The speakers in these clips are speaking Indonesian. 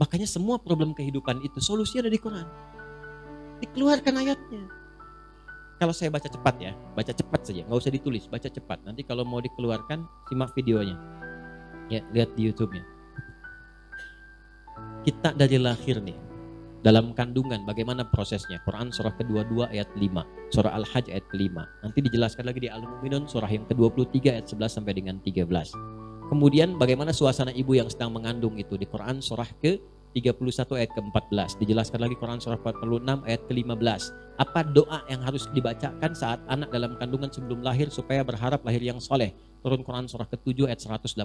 Makanya semua problem kehidupan itu solusinya ada di Quran. Dikeluarkan ayatnya. Kalau saya baca cepat ya, baca cepat saja, nggak usah ditulis, baca cepat. Nanti kalau mau dikeluarkan, simak videonya. Ya, lihat di YouTube-nya. Kita dari lahir nih, dalam kandungan bagaimana prosesnya. Quran surah ke-22 ayat 5, surah Al-Hajj ayat ke-5. Nanti dijelaskan lagi di Al-Mu'minun surah yang ke-23 ayat 11 sampai dengan 13. Kemudian bagaimana suasana ibu yang sedang mengandung itu di Quran surah ke-31 ayat ke-14. Dijelaskan lagi Quran surah 46 ayat ke-15. Apa doa yang harus dibacakan saat anak dalam kandungan sebelum lahir supaya berharap lahir yang soleh. Turun Quran surah ke-7 ayat 189.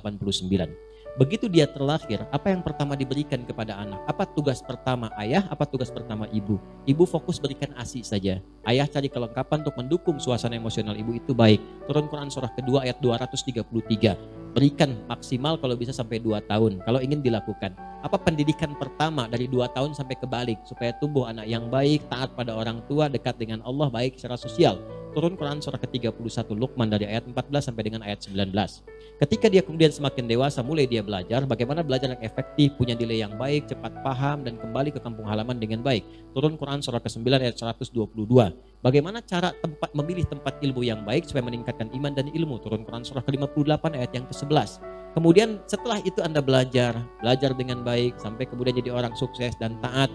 Begitu dia terlahir, apa yang pertama diberikan kepada anak? Apa tugas pertama ayah? Apa tugas pertama ibu? Ibu fokus berikan ASI saja. Ayah cari kelengkapan untuk mendukung suasana emosional ibu itu baik. Turun Quran surah kedua ayat 233. Berikan maksimal kalau bisa sampai 2 tahun. Kalau ingin dilakukan. Apa pendidikan pertama dari 2 tahun sampai kebalik supaya tumbuh anak yang baik, taat pada orang tua, dekat dengan Allah, baik secara sosial. Turun Quran surah ke-31 Luqman dari ayat 14 sampai dengan ayat 19. Ketika dia kemudian semakin dewasa, mulai dia belajar bagaimana belajar yang efektif, punya nilai yang baik, cepat paham dan kembali ke kampung halaman dengan baik. Turun Quran surah ke-9 ayat 122. Bagaimana cara memilih tempat ilmu yang baik supaya meningkatkan iman dan ilmu. Turun Quran surah ke-58 ayat yang ke-11. Kemudian setelah itu Anda belajar dengan baik sampai kemudian jadi orang sukses dan taat.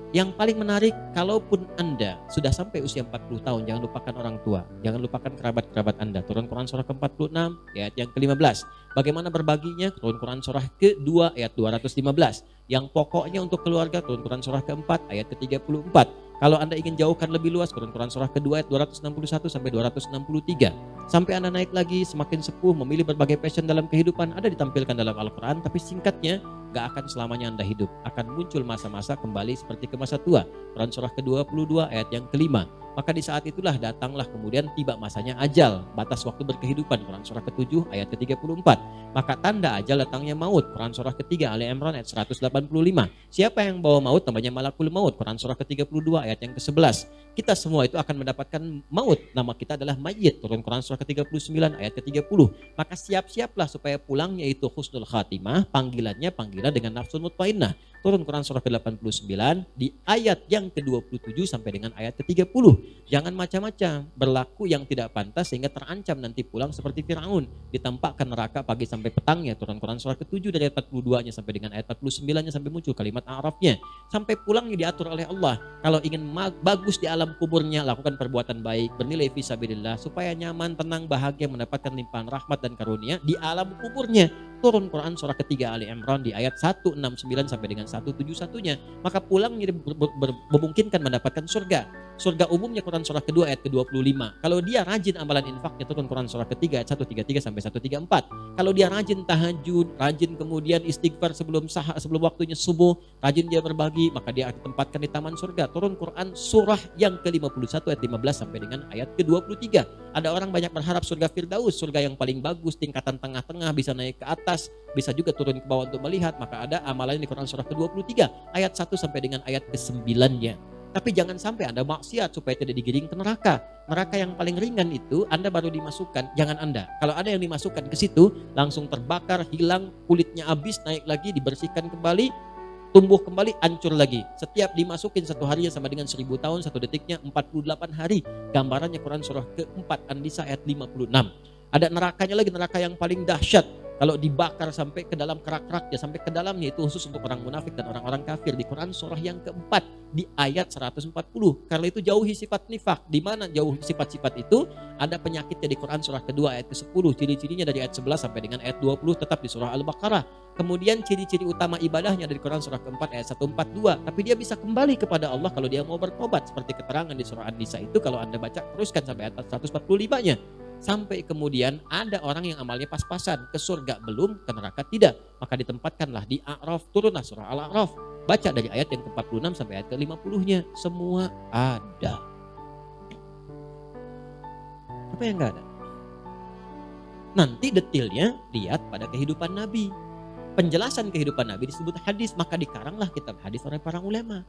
Yang paling menarik, kalaupun Anda sudah sampai usia 40 tahun, jangan lupakan orang tua, jangan lupakan kerabat-kerabat Anda. Turun Quran surah ke-46 ayat yang ke-15. Bagaimana berbaginya? Turun Quran surah ke-2 ayat 215. Yang pokoknya untuk keluarga, turun Quran surah ke-4 ayat ke-34. Kalau Anda ingin jauhkan lebih luas, turun Quran surah ke-2 ayat 261 sampai 263. Sampai Anda naik lagi, semakin sepuh, memilih berbagai passion dalam kehidupan, ada ditampilkan dalam Al-Quran, tapi singkatnya, gak akan selamanya Anda hidup. Akan muncul masa-masa kembali seperti ke masa tua. Quran surah ke-22 ayat yang ke-5. Maka di saat itulah datanglah kemudian tiba masanya ajal, batas waktu berkehidupan. Quran surah ke-7 ayat ke-34. Maka tanda ajal datangnya maut. Quran surah ke-3 Ali Imran ayat 185. Siapa yang bawa maut namanya malakul maut. Quran surah ke-32 ayat yang ke-11. Kita semua itu akan mendapatkan maut. Nama kita adalah mayit. Turun Quran surah ke-39 ayat ke-30. Maka siap-siaplah supaya pulangnya itu husnul khatimah, panggilan dengan nafsul mutmainnah. Turun Quran surah ke-89 di ayat yang ke-27 sampai dengan ayat ke-30. Jangan macam-macam, berlaku yang tidak pantas sehingga terancam nanti pulang seperti Firaun, ditampakkan neraka pagi sampai petangnya. Turun Quran surah ke-7 dari ayat 42-nya sampai dengan ayat 49-nya sampai muncul kalimat A'rafnya. Sampai pulangnya diatur oleh Allah. Kalau ingin bagus di alam kuburnya, lakukan perbuatan baik, bernilai fisabilillah supaya nyaman, tenang, bahagia, mendapatkan limpahan rahmat dan karunia di alam kuburnya. Turun Quran surah ketiga Ali Imran di ayat 169 sampai dengan 171-nya. Maka pulangnya memungkinkan mendapatkan surga. Surga umumnya Quran surah kedua ayat ke-25. Kalau dia rajin amalan infaknya, turun Quran surah ketiga ayat 133 sampai 134. Kalau dia rajin tahajud, rajin kemudian istighfar sebelum waktunya subuh, rajin dia berbagi, maka dia akan ditempatkan di taman surga. Turun Quran surah yang ke-51 ayat 15 sampai dengan ayat ke-23. Ada orang banyak berharap surga Firdaus, surga yang paling bagus, tingkatan tengah-tengah, bisa naik ke atas, bisa juga turun ke bawah untuk melihat. Maka ada amalan di Quran surah ke-23 ayat 1 sampai dengan ayat ke-9-nya. Tapi jangan sampai Anda maksiat supaya tidak digiring ke neraka. Neraka yang paling ringan itu Anda baru dimasukkan, jangan Anda. Kalau ada yang dimasukkan ke situ, langsung terbakar, hilang, kulitnya habis, naik lagi, dibersihkan kembali, tumbuh kembali, hancur lagi. Setiap dimasukin 1 harinya sama dengan 1000 tahun, 1 detiknya 48 hari. Gambarannya Quran surah ke-4 An-Nisa ayat 56. Ada nerakanya lagi, neraka yang paling dahsyat. Kalau dibakar sampai ke dalam kerak-keraknya, sampai ke dalamnya, itu khusus untuk orang munafik dan orang-orang kafir. Di Quran surah yang ke-4 di ayat 140. Karena itu jauhi sifat nifak. Di mana jauh sifat-sifat itu? Ada penyakitnya di Quran surah kedua ayat ke-10. Ciri-cirinya dari ayat 11 sampai dengan ayat 20 tetap di surah Al-Baqarah. Kemudian ciri-ciri utama ibadahnya dari Quran surah ke-4 ayat 142. Tapi dia bisa kembali kepada Allah kalau dia mau bertobat. Seperti keterangan di surah An-Nisa itu, kalau Anda baca teruskan sampai ayat 145-nya. Sampai kemudian ada orang yang amalnya pas-pasan, ke surga belum, ke neraka tidak. Maka ditempatkanlah di A'raf, turunlah surah Al-A'raf. Baca dari ayat yang ke-46 sampai ayat ke-50-nya. Semua ada. Apa yang enggak ada? Nanti detailnya lihat pada kehidupan Nabi. Penjelasan kehidupan Nabi disebut hadis, maka dikaranglah kitab hadis oleh para ulama.